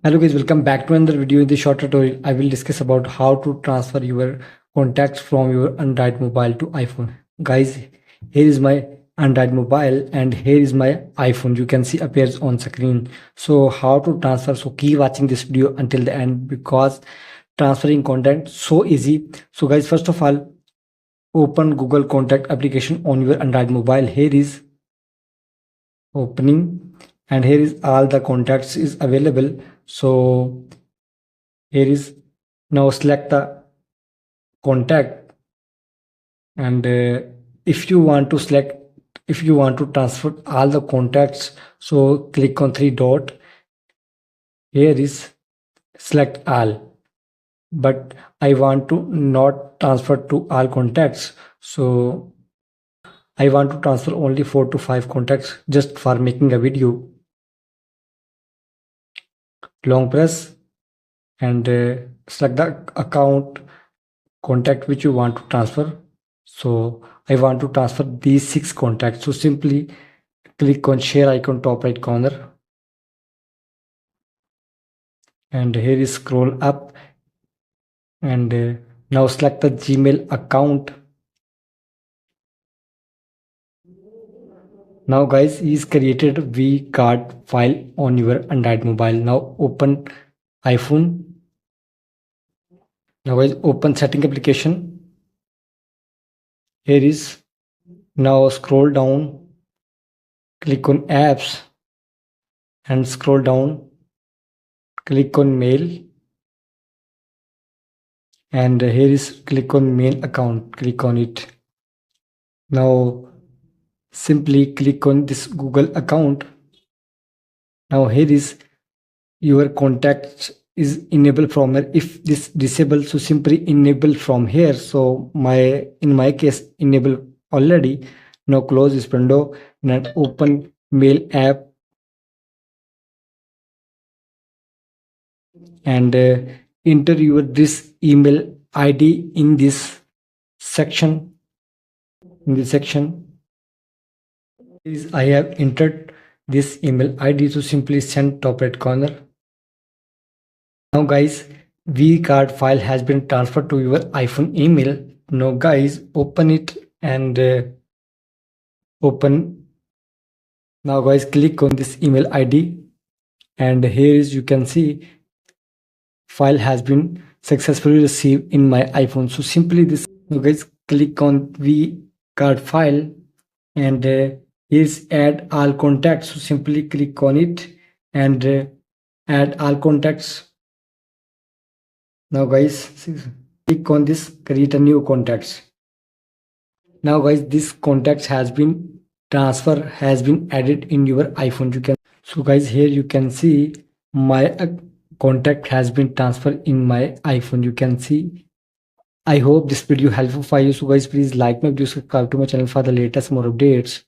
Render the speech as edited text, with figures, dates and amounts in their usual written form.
Hello guys, welcome back to another video. In this short tutorial, I will discuss about how to transfer your contacts from your Android mobile to iPhone. Guys, here is my Android mobile and here is my iPhone. You can see appears on screen. So how to transfer? So keep watching this video until the end because transferring content so easy. So guys, first of all, open Google Contact application on your Android mobile. Here is opening and here is all the contacts is available. So here is now select the contact and if you want to transfer all the contacts, so click on three dot. Here is select all, but I want to not transfer to all contacts, so I want to transfer only 4 to 5 contacts just for making a video. Long press and select the account contact which you want to transfer. So I want to transfer these 6 contacts, so simply click on share icon top right corner and here is scroll up and now select the Gmail account. Now guys, is created V card file on your Android mobile. Now open iPhone. Now guys, open setting application. Here is, now scroll down, click on apps and scroll down, click on mail and here is click on main account, click on it. Now simply click on this Google account. Now here is your contacts is enabled from here. If this disabled, so simply enable from here. So in my case enable already. Now close this window and open mail app and enter your this email ID in this section. I have entered this email ID, so simply send top right corner. Now guys, V card file has been transferred to your iPhone email. Now guys, open it and open. Now guys, click on this email ID and here is you can see file has been successfully received in my iPhone. So simply this, now guys, click on V card file and is add all contacts. So simply click on it and add all contacts. Now guys, click on this create a new contacts. Now guys, this contacts has been added in your iPhone. You can, so guys, here you can see my contact has been transferred in my iPhone. You can see. I hope this video helpful for you. So guys, please like my video, subscribe to my channel for the latest more updates.